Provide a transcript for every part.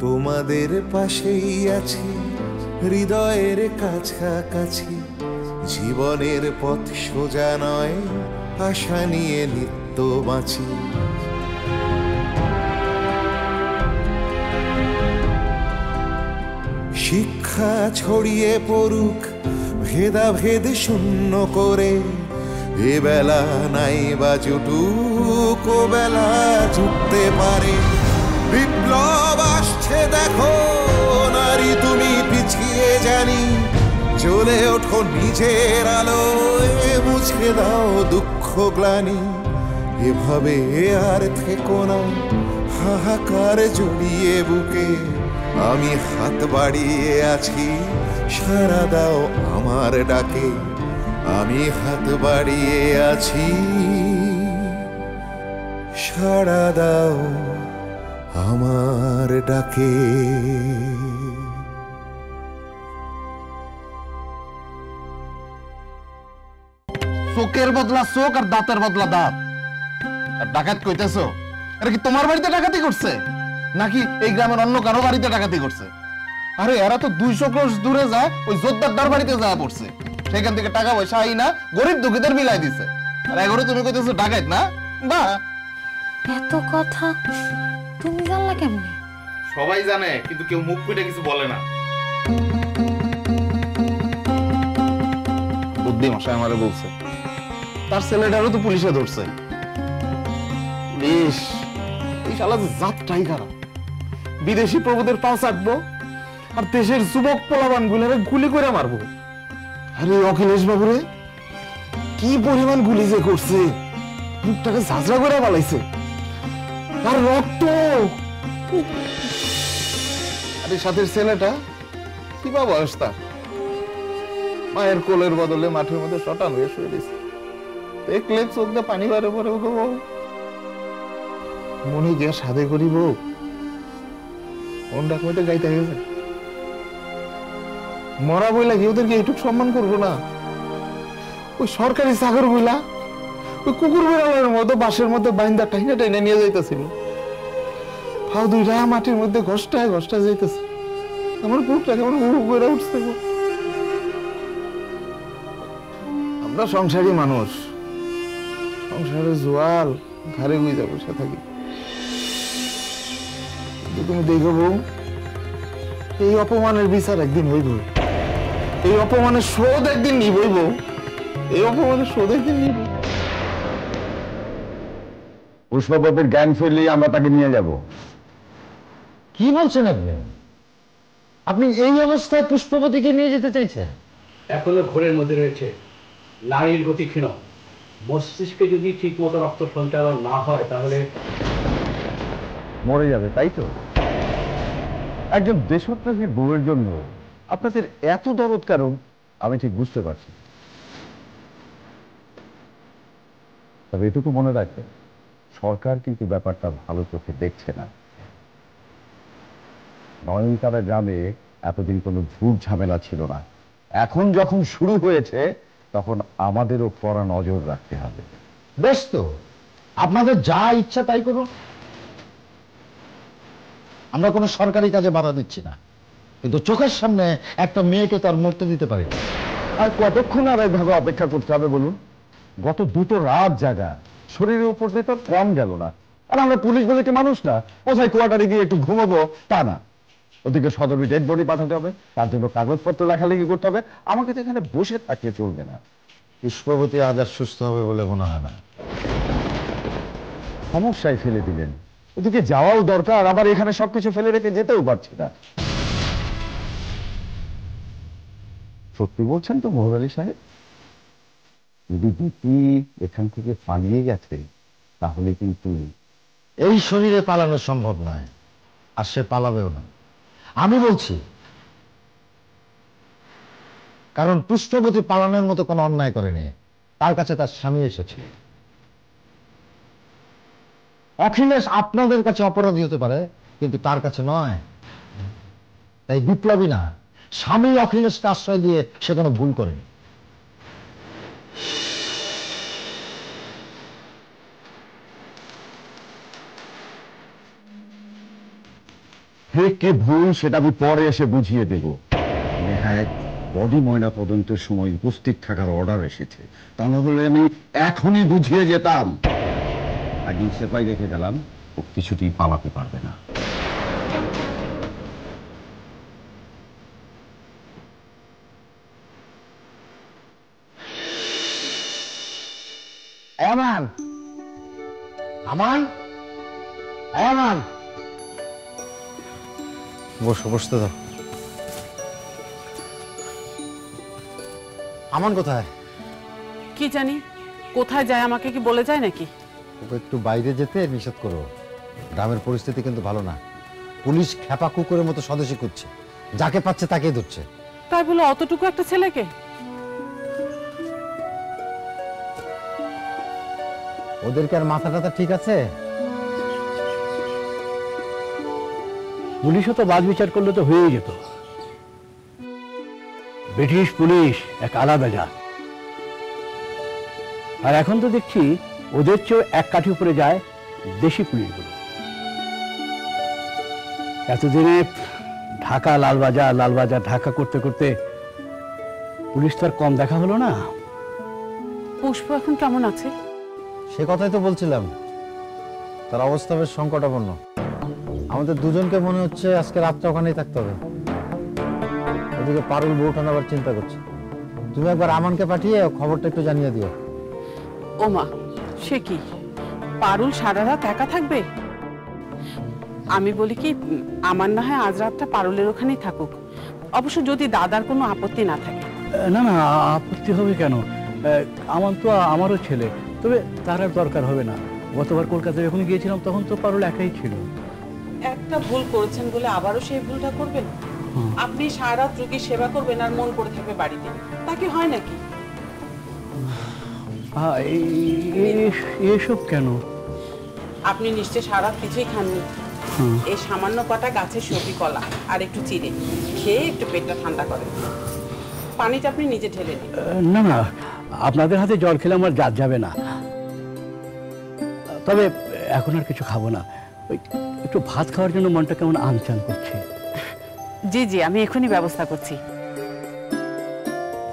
তোমাদের পাশেই আছি হৃদয়ের কাছাকাছি, জীবনের পথ সোজা নয়, আশা নিয়ে নিত্য বাঁচি। শিক্ষা ছড়িয়ে পড়ুক ভেদাভেদ শূন্য করে, এ বেলা নাই বা জুটুক ও বেলা জুটতে পারে। বিপ্লব আসছে দেখো নারী তুমি পিছিয়ে জানি, জ্বলে ওঠো নিজের আলোয়, মুছে দাও দুঃখ গ্লানি। এভাবে আর থেকো না হাহাকার জড়িয়ে বুকে, আমি হাত বাড়িয়ে আছি সাড়া দাও আমার ডাকে। আমি হাত বাড়িয়ে আছি সাড়া দাও আমার ডাকে। চোখের বদলা চোখ আর দাঁতের বদলা দাঁত। আর ডাকাত কইতেছো, এটা কি তোমার বাড়িতে ডাকাতি করছে নাকি এই গ্রামের অন্য কারো বাড়িতে ডাকাতি করছে? আরে এরা তো 200 ক্রোশ দূরে যায় ওই জোরদারদার বাড়িতে যাওয়া পড়ছে, সেখান থেকে টাকা পয়সা আই না গরিব দুঃখীদের বিলাই দিছে। আর এগুলো তুমি কইতেছো ডাকাত না? বাহ, এত কথা তুমি জানলা কেমনে? সবাই জানে কিন্তু কেউ মুখ ফুটে কিছু বলে না। বুদ্ধি মশাই আমারে বলছে তার ছেলেটারও তো পুলিশে ধরছে। পুলিশ এই শালা জাতটাই খারাপ, বিদেশি প্রভুদের পা চাটবো আর দেশের যুবক পোলাবান গুলারে গুলি করে মারবো। আরে অখিলেশ বাবুরে কি পরিমাণ গুলি যে করছে, মুখটাকে ঝাঁঝরা করে পালাইছে, আর রক্ত। আরে সাথের ছেলেটা কি বা বয়স তার, মায়ের কোলের বদলে মাঠের মধ্যে শটান হয়ে শুয়ে দিছে। দেখলে চোখ দিয়ে পানি বারে পরে মনে গিয়া সাদে করিব কোন ডাকমেটে গাইতে গেছে। মরা বইলা কি ওদেরকে এইটুক সম্মান করবো না? ওই সরকারি চাকর বইলা ওই কুকুর বেড়ালের মতো বাঁশের মধ্যে বাইন্দা টাইনা টাইনা নিয়ে যাইতেছিল, ফাও দুইটা মাটির মধ্যে ঘষ্টায় ঘষ্টায় যাইতেছে। আমার বুকটা কেমন বেড়ে উঠছে। আমরা সংসারী মানুষ, সংসারের জোয়াল ঘাড়ে গুইজা বসে থাকি। তুমি দেখো বউ, এই অপমানের বিচার একদিন হইব, এই অপমানের শোধ একদিন নিবই বউ, এই অপমানের শোধ একদিন নিব। পুষ্পপতির জ্ঞান ফিরলেই আমরা তাকে নিয়ে যাব। কি বলছেন আপনি? আপনি এই অবস্থায় পুষ্পপতিকে নিয়ে যেতে চাইছেন? এখনো ঘোরের মধ্যে রয়েছে, নারীর গতি ক্ষীণ, মস্তিষ্কে যদি ঠিক মতো রক্ত সঞ্চালন না হয় তাহলে মরে যাবে, তাই তো? একজন দেশপ্রেমীর বউয়ের জন্য আপনাদের এত দরদ কারণ আমি ঠিক বুঝতে পারছি। তবে এটুকু মনে রাখবেন, সরকার কিন্তু ব্যাপারটা ভালো চোখে দেখছে না। নয়নতারা গ্রামে এতদিন কোনো ঝুট ঝামেলা ছিল না, এখন যখন শুরু হয়েছে তখন আমাদেরও কড়া নজর রাখতে হবে। বেশ তো, আপনাদের যা ইচ্ছা তাই করুন, আমরা কোনো সরকারি কাজে বাধা দিচ্ছি না, কিন্তু চোখের সামনে একটা মেয়েকে তার মরতে দিতে পারি না। আর কতক্ষণ আর এইভাবে অপেক্ষা করতে হবে বলুন? গত দুটো রাত জাগা, শরীরের উপর দিয়ে তো কম গেল না। আর আমরা পুলিশ বলে কি মানুষ না, কোথায় কোয়ার্টারে গিয়ে একটু ঘুমাবো তা না। ওদিকে সদরে ডেড বডি পাঠাতে হবে, তার জন্য কাগজপত্র লেখালেখি করতে হবে। আমাকে তো এখানে বসে থাকলে চলবে না। পুষ্পবতী আজ আর সুস্থ হবে বলে মনে হয় না। সমস্যায় ফেলে দিলেন, ওদিকে যাওয়াও দরকার, আবার এখানে সবকিছু ফেলে রেখে যেতেও পারছি না। সত্যি বলছেন তো মোহর আলী সাহেব? যদি দিদি এখান থেকে পালিয়ে গেছে তাহলে কিন্তু এই শরীরে পালানো সম্ভব নয়, আর সে পালাবেও না। আমি বলছি, কারণ পুষ্পবতী পালানোর মতো কোনো অন্যায় করেনি, তার কাছে তার স্বামী এসেছে। অখিলেশ আপনাদের কাছে অপরাধী হতে পারে, কিন্তু তার কাছে নয়। তাই বিপ্লবী না, স্বামী অখিলেশকে আশ্রয় দিয়ে সে কোনো ভুল করেনি। হে কে ভুল সেটা আমি পরে এসে বুঝিয়ে দেব। নেহায়েত বডি ময়না তদন্তের সময় উপস্থিত থাকার অর্ডার এসেছে, তা না হলে আমি এখনই বুঝিয়ে যেতাম। আগে সেপাই রেখে গেলাম, ও কিছুতেই পালাতে পারবে না। আমান, আমান, আমান, বসতে দাও। আমান কোথায়? কি জানি কোথায় যায়, আমাকে কি বলে যায় নাকি? ওকে একটু বাইরে যেতে নিষেধ করো। গ্রামের পরিস্থিতি কিন্তু ভালো না। পুলিশ খেপা কুকুরের মতো স্বদেশী করছে, যাকে পাচ্ছে তাকেই ধরছে। তাই বলে অতটুকু একটা ছেলেকে? ওদেরকে আর মাথা টাথা ঠিক আছে? পুলিশও তো বাদ বিচার করলে তো হয়েই যেত। ব্রিটিশ পুলিশ এক আলাদা জাত, আর এখন তো দেখছি ওদের চেয়েও এক কাঠি উপরে যায় দেশি পুলিশগুলো। এতদিনে ঢাকা লালবাজার ঢাকা করতে করতে পুলিশ তো আর কম দেখা হলো না। পুষ্প এখন কেমন আছে? সে কথাই তো বলছিলাম, তার অবস্থা বেশ সংকটাপন্ন। আমাদের দুজনকে মনে হচ্ছে আজকে রাতটা ওখানেই থাকতে হবে। ওদিকে পারুল বউটা আবার চিন্তা করছে। তুমি একবার আমানকে পাঠিয়ে খবরটা একটু জানিয়ে দিও। ওমা, সে কি পারুল সারা রাত একা থাকবে? আমি বলি কি, আমার না হয় আজ রাতটা পারুলের ওখানেই থাকুক, অবশ্য যদি দাদার কোনো আপত্তি না থাকে। না না, আপত্তি হবে কেন? আমার তো আমারও ছেলে, তবে তার আর দরকার হবে না। গতবার কলকাতায় যখন গিয়েছিলাম তখন তো পারুল একাই ছিল। একটা ভুল করেছেন বলে আবারও সেই ভুলটা করবেন? আপনি সারা রাত রোগীর সেবা করবেন আর মন পড়ে থাকবে বাড়িতে, তা কি হয় নাকি? এসব কেন? আপনি নিশ্চয় সারা রাত কিছুই খাননি। এই সামান্য কটা গাছের সবজি কলা আর একটু চিড়ে খেয়ে একটু পেটটা ঠান্ডা করেন। পানিটা আপনি নিজে ঢেলে দিন। না না, আপনাদের হাতে জল খেলে আমার জাত যাবে না। তবে এখন আর কিছু খাবো না, ওই একটু ভাত খাওয়ার জন্য মনটা কেমন আনচান করছে। জি জি, আমি এখনই ব্যবস্থা করছি।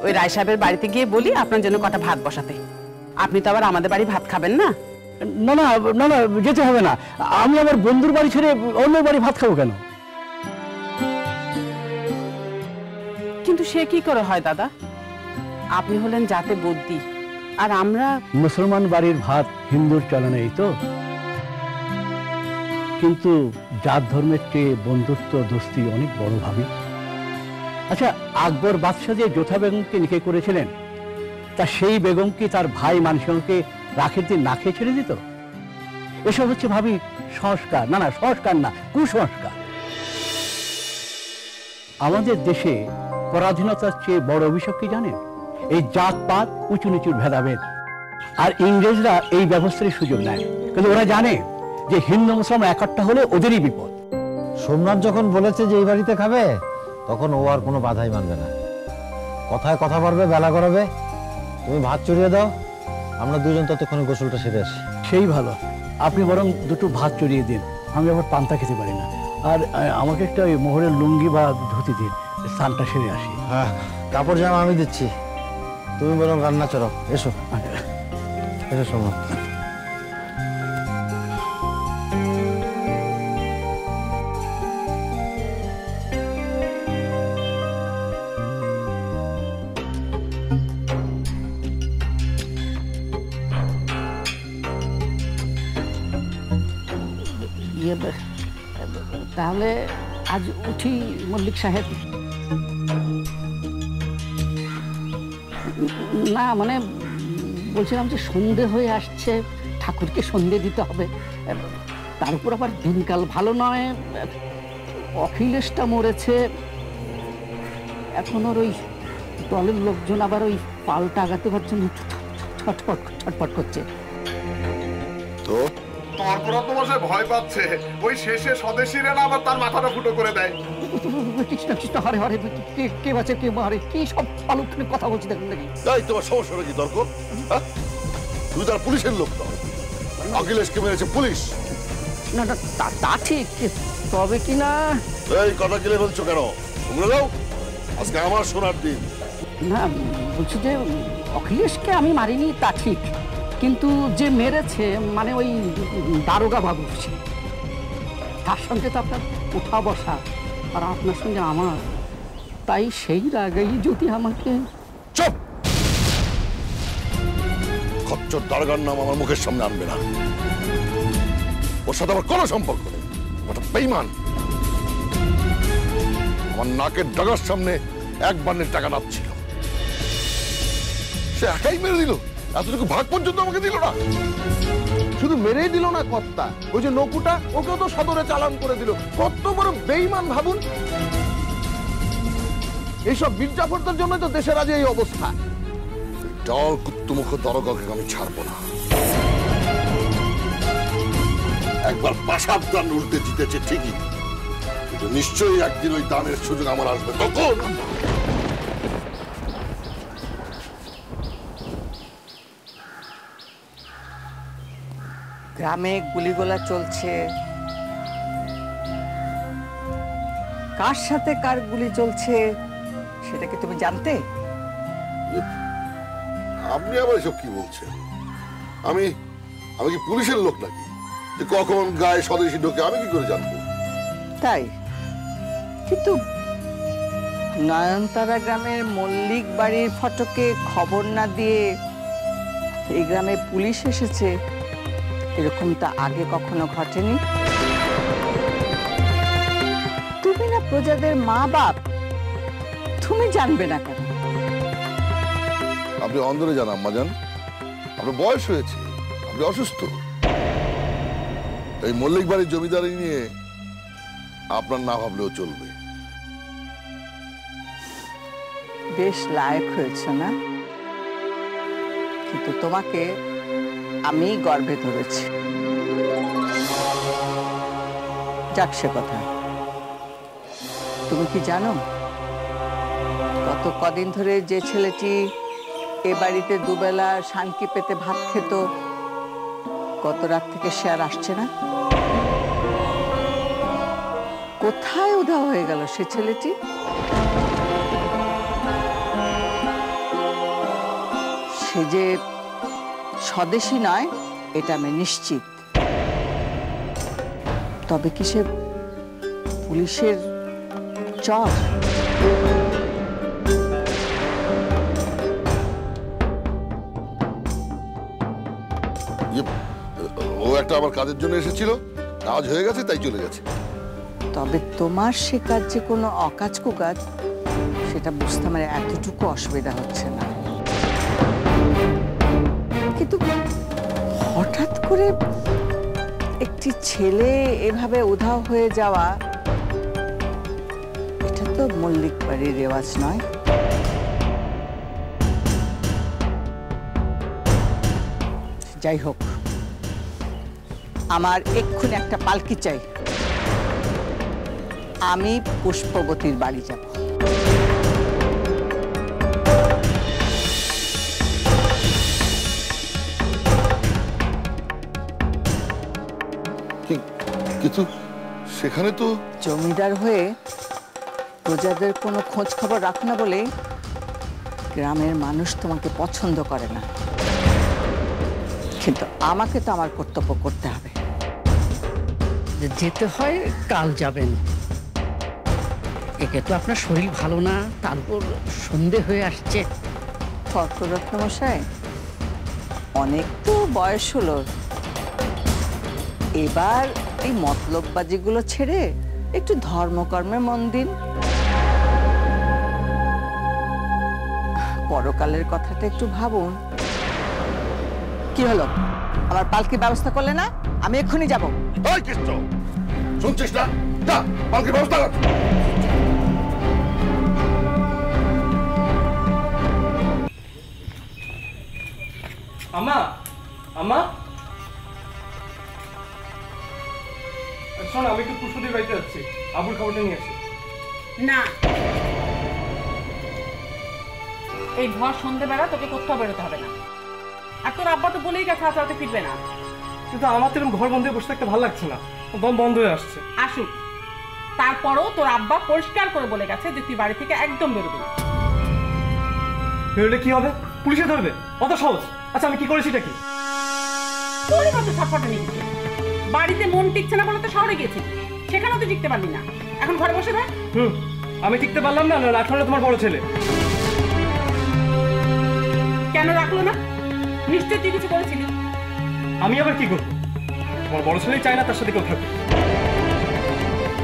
ওই রায় সাহেবের বাড়িতে গিয়ে বলি আপনার জন্য কটা ভাত বসাতে। আপনি তো আবার আমাদের বাড়ি ভাত খাবেন না? না না না না, যেতে হবে না। আমি আমার বন্ধুর বাড়ি ছেড়ে অন্য বাড়ি ভাত খাবো কেন? কিন্তু সে কি করে হয় দাদা? আপনি হলেন জাতে বদ্যি, আর আমরা মুসলমান বাড়ির ভাত হিন্দুর চলনে, এই তো। কিন্তু জাত ধর্মের চেয়ে বন্ধুত্ব দোস্তি অনেক বড় ভাবি। আচ্ছা, আকবর বাদশাহ যে যোধা বেগমকে নিকে করেছিলেন, তা সেই বেগম কি তার ভাই মানসিংহকে রাখের দিন না খেয়ে ছেড়ে দিত? এসব হচ্ছে ভাবি সংস্কার। না না, সংস্কার না, কুসংস্কার। আমাদের দেশে পরাধীনতার চেয়ে বড় অভিশাপ কি জানেন? এই জাতপাত, উঁচু নিচুর ভেদাভেদ। আর ইংরেজরা এই ব্যবস্থার সুযোগ নেয়, কিন্তু ওরা জানে যে হিন্দু মুসলমান একটা হলে ওদেরই বিপদ। সোমনাথ যখন বলেছে যে এই বাড়িতে খাবে, তখন ও আর কোনো বাধাই মানবে না। কথায় কথা পারবে, বেলা করাবে। তুমি ভাত চড়িয়ে দাও, আমরা দুজন ততক্ষণে গোসলটা সেরে আসি। সেই ভালো, আপনি বরং দুটো ভাত চড়িয়ে দিন, আমি আবার পান্তা খেতে পারি না। আর আমাকে একটা ওই মোহরের লুঙ্গি বা ধুতি দিন, স্নানটা সেরে আসি। হ্যাঁ, কাপড় জামা আমি দিচ্ছি, তুমি বরং রান্না চড়াও। এসো এসো সোমনাথ। তাহলে আজ উঠি মল্লিক সাহেব? না মানে বলছিলাম যে সন্ধে হয়ে আসছে, ঠাকুরকে সন্ধে দিতে হবে। তার উপর আবার দিনকাল ভালো নয়, অখিলেশটা মরেছে। এখন ওর ওই দলের লোকজন আবার ওই পাল্টা আগাতে পারছে না, ছটফট করছে। তো তারপর তো বসে ভয় পাচ্ছে, ওই শেষে স্বদেশীরা না আবার তার মাথাটা ফুটো করে দেয়। কৃষ্ণ কৃষ্ণ হরে হরে, কে বাঁচে কে মারে, কি সব অলক্ষণে কথা বলছি দেখুন নাকি। তাই তোমার সমস্যা নাকি তর্ক? তুমি তার পুলিশের লোক তো, অখিলেশকে মেরেছে পুলিশ। না না তা ঠিক, তবে কি না এই কথা গেলে বলছো কেন? তোমরা যাও, আজকে আমার শোনার দিন। না বলছি যে অখিলেশকে আমি মারিনি তা ঠিক, কিন্তু যে মেরেছে মানে ওই দারোগা বাবু, তার সঙ্গে তো আপনার উঠা বসা, আর আপনার সঙ্গে আমার, তাই সেই রাগেই যদি আমাকে। চুপ! খচ্চর দারোগার নাম আমার মুখের সামনে আনবে না। ওর সাথে আমার কোনো সম্পর্ক নেই। ওটা বেঈমান। আমার নাকের ডাগার সামনে এক বান্নের টাকা নাচ্ছিল, সে একাই মেরে দিল। এতটুকু ভাগ পর্যন্ত আমাকে দিল না। শুধু মেরেই দিল না কর্তা, ওই যে নকুটা ওকেও তো সদরে চালান করে দিল। কত বড় বেঈমান ভাবুন। এইসব মির্জাফরদের জন্য তো দেশের আজ এই অবস্থা। ডাল কুত্তুমুখ দারোগাকে আমি ছাড়বো না। একবার পাশার দান উল্টে জিতেছে ঠিকই, কিন্তু নিশ্চয়ই একদিন ওই দানের সুযোগ আমার আসবে। তখন গ্রামে গুলিগোলা চলছে, কার সাথে কার গুলি চলছে সেটা কি তুমি জানতে? আপনি আবার এসব কি বলছেন? আমি আমি কি পুলিশের লোক নাকি যে কখন গায়ে স্বদেশী ঢোকে আমি কি করে জানবো? তাই, কিন্তু নয়নতারা গ্রামের মল্লিক বাড়ির ফটকে খবর না দিয়ে এই গ্রামে পুলিশ এসেছে, এরকমটা আগে কখনো ঘটেনি। তুমি না প্রজাদের মা বাপ, তুমি জানবে না কেন? আপনি অন্দরে যান আম্মা যান, আপনার বয়স হয়েছে, আপনি অসুস্থ। এই মল্লিক বাড়ির জমিদারি নিয়ে আপনার না ভাবলেও চলবে। বেশ লায়ক হয়েছ না, কিন্তু তোমাকে আমি গর্ভে ধরেছি। যাক সে কথা, তুমি কি জানো গত কদিন ধরে যে ছেলেটি এ বাড়িতে দুবেলা শান্তি পেতে ভাত খেত, গত রাত থেকে সে আর আসছে না? কোথায় উধাও হয়ে গেল সে ছেলেটি? সে যে স্বদেশী নয় এটা আমি নিশ্চিত। তবে কি সে পুলিশের চর? ও একটা আমার কাজের জন্য এসেছিল, কাজ হয়ে গেছে তাই চলে গেছে। তবে তোমার সে কাজ যে কোনো অকাজ কুকাজ সেটা বুঝতে আমার এতটুকু অসুবিধা হচ্ছে না, কিন্তু হঠাৎ করে একটি ছেলে এভাবে উধাও হয়ে যাওয়া, এটা তো মল্লিক বাড়ির রেওয়াজ নয়। যাই হোক, আমার এক্ষুনি একটা পালকি চাই, আমি পুষ্পবতীর বাড়ি যাব। কিন্তু সেখানে তো জমিদার হয়ে প্রজাদের কোনো খোঁজ খবর রাখো না বলে গ্রামের মানুষ তোমাকে পছন্দ করে না, কিন্তু আমাকে তো আমার কর্তব্য করতে হবে। যেতে হয় কাল যাবেন, একে তো আপনার শরীর ভালো না, তারপর সন্ধে হয়ে আসছে। ফকররত্ন মশাই, অনেক তো বয়স হলো, এবার এই মতলববাজিগুলো ছেড়ে একটু ধর্মকর্মে মন দিন। পরকালের কথাটা একটু ভাবুন। কি হলো, আমার পালকি ব্যবস্থা করলে না? আমি এক্ষুনি যাব। শুনছিস না? যা, পালকির ব্যবস্থা কর। আম্মা, আম্মা, শোন, আমি একটু পুষ্পদির বাড়িতে যাচ্ছি, আবুর খবরটা নিয়ে আসি। না, এই ভর সন্ধ্যেবেলা তোকে কোথাও বেরোতে হবে না। আর তোর আব্বা তো বলেই গেছে আজ রাতে ফিরবে না। কিন্তু আমার তো এরকম ঘর বন্ধ হয়ে বসে থাকতে ভালো লাগছে না, দম বন্ধ হয়ে আসছে। আসুক, তারপরও তোর আব্বা পরিষ্কার করে বলে গেছে যে তুই বাড়ি থেকে একদম বেরোবি না। বেরোলে কি হবে? পুলিশে ধরবে? অত সহজ? আচ্ছা আমি কি করেছি এটা কি? তোরই মতো ছটফটে নিচ্ছে। বাড়িতে মন টিকছে না বলে তো শহরে গেছি, সেখানেও তো টিকতে পারলি না, এখন ঘরে বসে থাক। আমি টিকতে পারলাম না, রাখলো না তোমার বড় ছেলে। কেন রাখলো না? নিশ্চয় তুই কিছু করেছিলি। আমি আবার কি করবো? তোমার বড় ছেলেই চায় না তার সাথে কেউ থাকবে।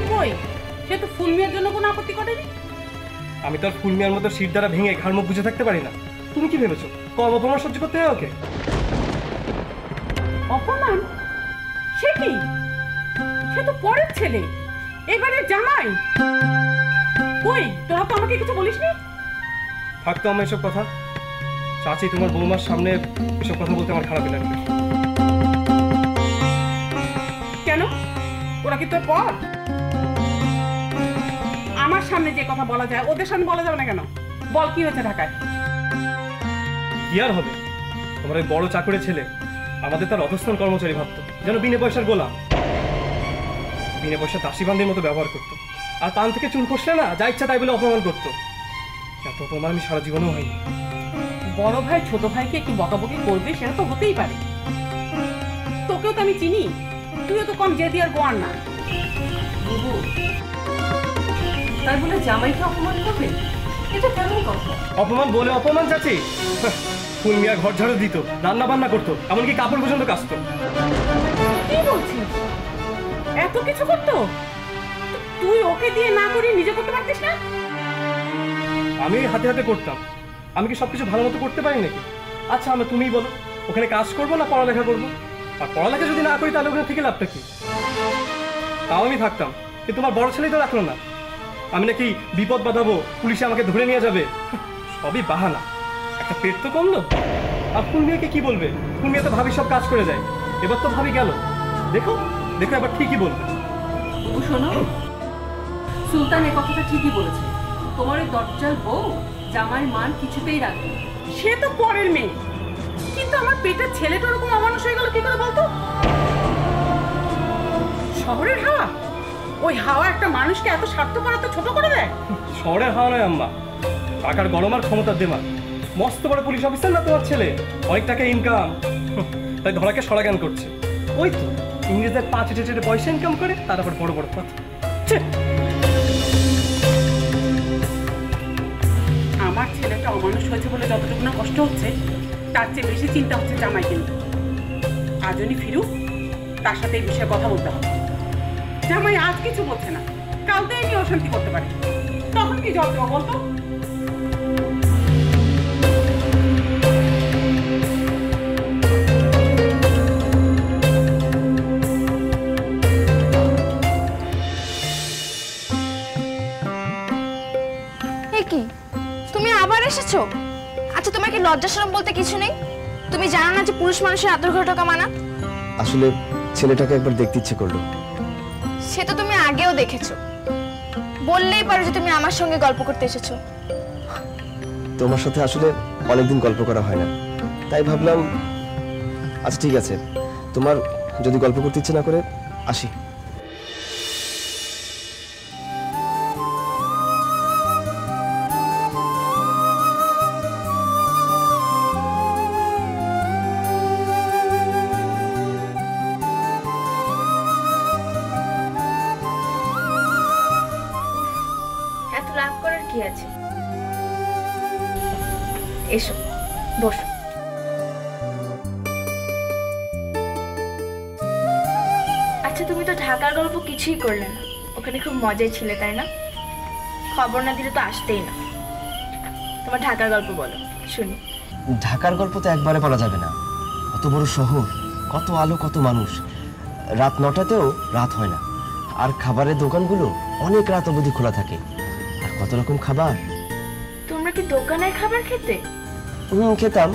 কই, সে তো ফুল মিয়ার জন্য কোনো আপত্তি করেনি। আমি তো আর ফুল মিয়ার মতো শির দ্বারা ভেঙে ঘাড় মুখ বুঝে থাকতে পারি না। তুমি কি ভেবেছো কম অপমান সহ্য করতে হয় ওকে? অপমান? সে কি? সে তো পরের ছেলে, এবারে জামাই। কই, তোরা তো আমাকে কিছু বলিসনি। থাকতো আমার এসব কথা। চাচি তোমার বৌমার সামনে এসব কথা বলতে আমার খারাপ লাগবে। কেন? ওরা কি তোর পর? আমার সামনে যে কথা বলা যায় ওদের সামনে বলা যাবে না কেন? বল, কি হয়েছে ঢাকায়? কি আর হবে? তোমার ওই বড় চাকরের ছেলে আমাদের তার অধস্তন কর্মচারী ভাবতো, যেন বিনে পয়সার গোলাম। বিনে পয়সা দাসীবান্ধির মতো ব্যবহার করতো, আর পান থেকে চুল খসলে না যা ইচ্ছা তাই বলে অপমান করতো। এত অপমান আমি সারা জীবনেও হয়নি। বড় ভাই ছোট ভাইকে একটু বকাবকি করবে, সেটা তো হতেই পারে। তোকেও তো আমি চিনি, তুইও তো কম জেদি আর গোয়ার না। তাই বলে জামাইকে অপমান করবে? এটা কেমন কথা? অপমান বলে অপমান চাচি? ফুল মিয়া ঘর ঝাড়ু দিত, রান্না বান্না করতো, এমনকি কাপড় পর্যন্ত কাচতো। কি বলছিস? এত কিছু করতো? তুই ওকে দিয়ে না করে নিজে করতে পারতিস না? আমি হাতে হাতে করতাম। আমি কি সবকিছু ভালো মতো করতে পারি নাকি? আচ্ছা আমি তুমিই বলো, ওখানে কাজ করবো না পড়ালেখা করবো? আর পড়ালেখা যদি না করি তাহলে ওখানে থেকে লাভটা কি? তাও আমি থাকতাম, কিন্তু তোমার বড় ছেলেই তো রাখলো না। আমি নাকি বিপদ বাঁধাবো, পুলিশে আমাকে ধরে নিয়ে যাবে, সবই বাহানা। একটা পেট তো কমলো। আর ফুল মেয়েকে কি বলবে? ফুল মেয়ে তো ভাবি সব কাজ করে যায়। এবার তো ভাবি গেল, দেখো দেখো এবার ঠিকই বলবে। শোনো, সুলতান এ কথাটা ঠিকই বলেছে। তোমার ওই দরজাল বউ জামাইয়ের মান কিছুতেই রাখবে। সে তো পরের মেয়ে, কিন্তু আমার পেটের ছেলেটা ওরকম অমানুষ হয়ে গেল কি করে বলতো? শহরের হাওয়া, ওই হাওয়া একটা মানুষকে এত স্বার্থপর, এত ছোট করে দেয়। শহরের হাওয়া নয় আম্মা, টাকার গরম আর ক্ষমতার দেমাগ। মস্ত বড় পুলিশ অফিসার না তোমার ছেলে, অনেক টাকা ইনকাম, তাই ধরাকে সরাজ্ঞান করছে। ওই তো ইংরেজদের 5 চেটে পয়সা ইনকাম করে, তারপর বড় বড় কথা। আমার ছেলেটা অমানুষ হয়েছে বলে যতটুকু না কষ্ট হচ্ছে, তার চেয়ে বেশি চিন্তা হচ্ছে জামাইকে নিয়ে। আজ উনি ফিরুক, তার সাথে এই বিষয়ে কথা বলতে হবে। জামাই আজ কিছু বলছে না, কাল তো এমনি অশান্তি করতে পারে, তখন কি জব দেবো বলতো? কি তুমি আবার এসেছো? আচ্ছা তোমার কি লজ্জা শরম বলতে কিছু নেই? তুমি জানো না যে পুরুষ মানুষের আদর করে ঢোকা মানা? আসলে ছেলেটাকে একবার দেখতে ইচ্ছে করলো। সে তো তুমি আগেও দেখেছো, বললেই পারো যে তুমি আমার সঙ্গে গল্প করতে এসেছো। তোমার সাথে আসলে অনেকদিন গল্প করা হয় না, তাই ভাবলাম আচ্ছা ঠিক আছে, তোমার যদি গল্প করতে ইচ্ছে না করে আসি। এসো বসো। আচ্ছা তুমি তো ঢাকার গল্প কিছুই করলে না, ওখানে খুব মজাই ছিলে তাই না? খবর না দিলে তো আসতেই না। তোমার ঢাকার গল্প বলো শুনি। ঢাকার গল্প তো একবারে বলা যাবে না, কত বড় শহর, কত আলো, কত মানুষ। রাত 9টাতেও রাত হয় না, আর খাবারের দোকানগুলো অনেক রাত অবধি খোলা থাকে, আর কত রকম খাবার। তোমরা কি দোকানের খাবার খেতে? খেতাম,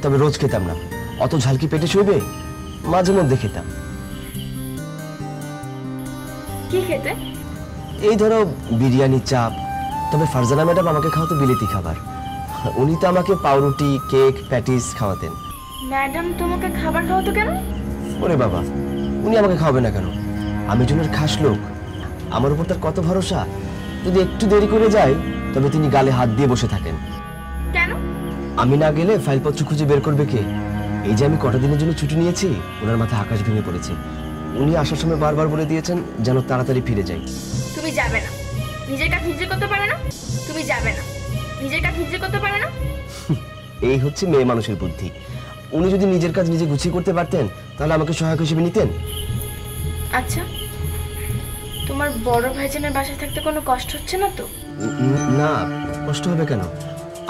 তবে রোজ খেতাম না, অত ঝাল কি পেটে শুইবে, মাঝে মধ্যে খেতাম। কি খেতে? এই ধরো বিরিয়ানি, চাপ। তবে ফারজানা ম্যাডাম আমাকে খাওয়াতো বিলেতি খাবার, উনি তো আমাকে পাউরুটি, কেক, প্যাটিস খাওয়াতেন। ম্যাডাম তোমাকে খাবার খাওয়াতো কেন? ওরে বাবা, উনি আমাকে খাওয়াবে না কেন? আমি জনের খাস লোক, আমার উপর তার কত ভরসা। যদি একটু দেরি করে যায় তবে তিনি গালে হাত দিয়ে বসে থাকেন। কেন? আমি না গেলে ফাইলপত্র খুঁজে বের করবে কে? এই যে আমি কটা দিনের জন্য ছুটি নিয়েছি, ওনার মাথায় আকাশ ভেঙে পড়েছে। উনি আসার সময় বারবার বলে দিয়েছেন যেন তাড়াতাড়ি ফিরে যাই। তুমি যাবে না, নিজের কাজ নিজে করতে পারে না। তুমি যাবে না, নিজের কাজ নিজে করতে পারে না। এই হচ্ছে মেয়ে মানুষের বুদ্ধি। উনি যদি নিজের কাজ নিজে গুছিয়ে করতে পারতেন তাহলে আমাকে সহায়ক হিসেবে নিতেন। আচ্ছা, তোমার বড় ভাইজানের বাসায় থাকতে কোনো কষ্ট হচ্ছে না তো? না, কষ্ট হবে কেন?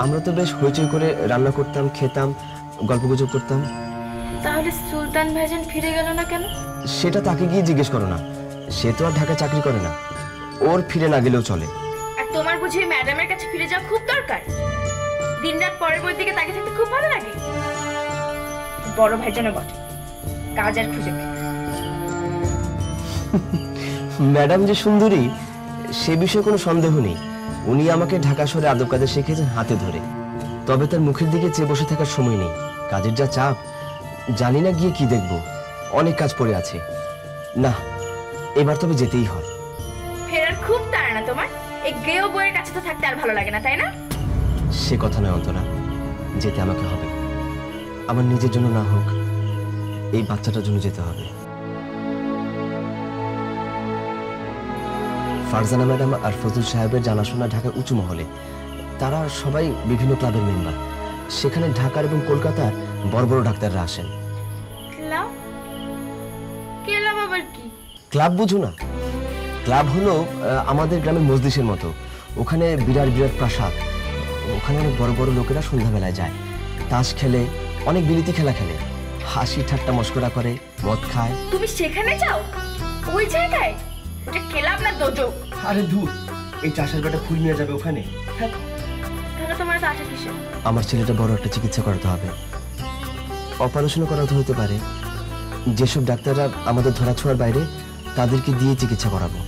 আমরা তো বেশ হইচই করে রান্না করতাম, খেতাম, গল্পগুজব করতাম। তাহলে সুলতান ভাইজান ফিরে গেল না কেন? সেটা তাকে গিয়ে জিজ্ঞেস করো না, সে তো আর ঢাকায় চাকরি করে না, ওর ফিরে না গেলেও চলে। আর তোমার বুঝি ম্যাডামের কাছে ফিরে যাওয়া খুব দরকার? দিনরাত পরের বই দিকে তাকে থাকতে খুব ভালো লাগে? বড় ভাইজানও বটে, কাজ আর খুঁজে পেয়ে। ম্যাডাম যে সুন্দরী সে বিষয়ে কোনো সন্দেহ নেই। উনি আমাকে ঢাকা শহরে আদব কাজে শিখিয়েছেন হাতে ধরে। তবে তার মুখের দিকে চেয়ে বসে থাকার সময় নেই, কাজের যা চাপ, জানি না গিয়ে কি দেখবো, অনেক কাজ পড়ে আছে। না, এবার তবে যেতেই হয়। ফেরার খুব তাড়া না তোমার? এই গেও বইয়ের কাছে তো থাকতে আর ভালো লাগে না, তাই না? সে কথা নয় অন্তরা, যেতে আমাকে হবে। আমার নিজের জন্য না হোক, এই বাচ্চাটার জন্য যেতে হবে। ফারজানা ম্যাডাম আর ফজল সাহেবের জানাশোনা ঢাকার উঁচু মহলে। তারা সবাই বিভিন্ন ক্লাবের মেম্বার। সেখানে ঢাকার এবং কলকাতার বড় বড় ডাক্তাররা আসেন। ক্লাব? ক্লাব আবার কি? ক্লাব বুঝো না? ক্লাব হলো আমাদের গ্রামের মসজিদের মতো। ওখানে বিরাট বিরাট প্রাসাদ, ওখানে অনেক বড় বড় লোকেরা সন্ধ্যাবেলায় যায়, তাস খেলে, অনেক বিলিতি খেলা খেলে, হাসি ঠাট্টা মস্করা করে, মদ খায়। তুমি সেখানে যাও? ওই জায়গায়? ওটা ক্লাব না দোজো? আরে ধুর, এই চাষের বেটা ফুল নিয়ে যাবে ওখানে? তাহলে তোমার তো আশা কিসের? আমার ছেলেটা বড় একটা চিকিৎসা করাতে হবে, অপারেশনও করাতে হতে পারে। যেসব ডাক্তাররা আমাদের ধরাছোঁয়ার বাইরে, তাদেরকে দিয়ে চিকিৎসা করাবো।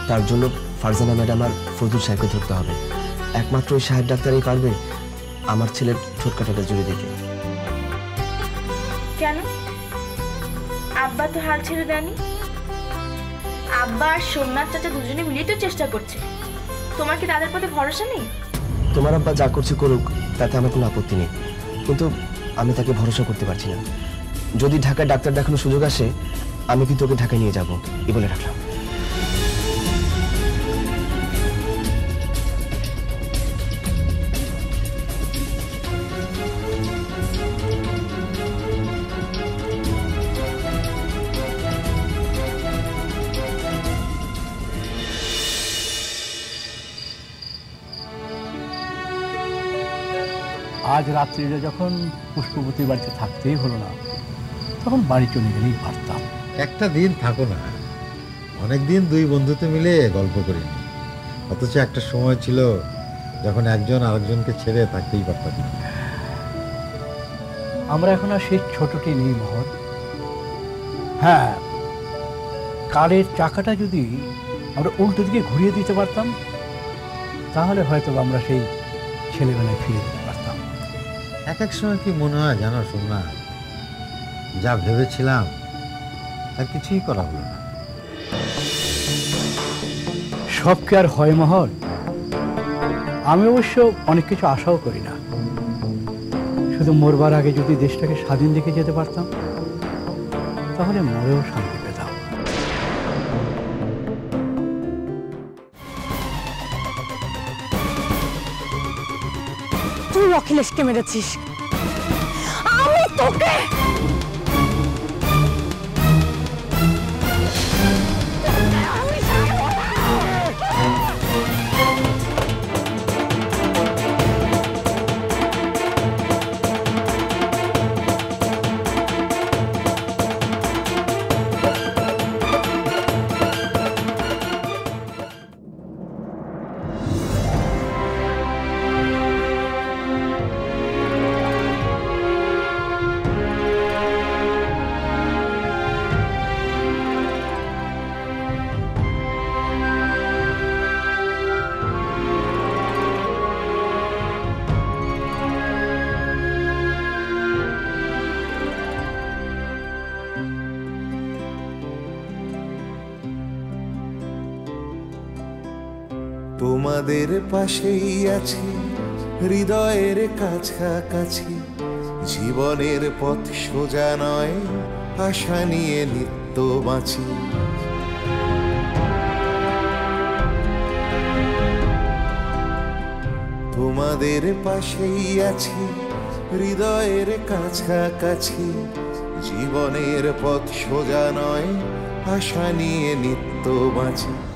তার জন্য ফারজানা ম্যাডাম আর ফজল সাহেবকে ধরতে হবে। একমাত্র ওই সাহেব ডাক্তারই পারবে আমার ছেলের ঠোঁট কাটাটা জুড়ে দিতে। কেন? আব্বা তো হাল ছেড়ে দেয়নি। আব্বা আর সোমনাথ চাচা দুজনে মিলেই তো চেষ্টা করছে। তোমার কি তাদের প্রতি ভরসা নেই? তোমার আব্বা যা করছে করুক, তাতে আমার কোনো আপত্তি নেই, কিন্তু আমি তাকে ভরসা করতে পারছি না। যদি ঢাকায় ডাক্তার দেখানোর সুযোগ আসে, আমি কিন্তু ওকে ঢাকায় নিয়ে যাবো, এই বলে রাখলাম। আজ রাত্রিরে যখন পুষ্পবতীর বাড়িতে থাকতেই হলো না, তখন বাড়ি চলে গেলেই পারতাম। একটা দিন থাকো না, অনেকদিন দুই বন্ধুতে মিলে গল্প করিনি। অথচ একটা সময় ছিল যখন একজন আরেকজনকে ছেড়ে থাকতেই পারতাম না। আমরা এখন আর সেই ছোটটি নেই মহর। হ্যাঁ, কালের চাকাটা যদি আমরা উল্টো দিকে ঘুরিয়ে দিতে পারতাম, তাহলে হয়তো আমরা সেই ছেলেবেলায় ফিরে যেতে পারতাম। এক এক সময় কি মনে হয় জানো সোমনা, যা ভেবেছিলাম তার কিছুই করা হলো না। সব কি আর হয় মহল? আমি অবশ্য অনেক কিছু আশাও করি না। শুধু মরবার আগে যদি দেশটাকে স্বাধীন রেখে যেতে পারতাম, তাহলে মরেও শান্তি পেতাম। তুই অখিলেশকে মেরেছিস, আমি তোকে। তোমাদের পাশেই আছি হৃদয়ের কাছাকাছি, জীবনের পথ সোজা নয়, আশা নিয়ে নিত্য বাঁচি। তোমাদের পাশেই আছি হৃদয়ের কাছাকাছি, জীবনের পথ সোজা নয়, আশা নিয়ে নিত্য বাঁচি।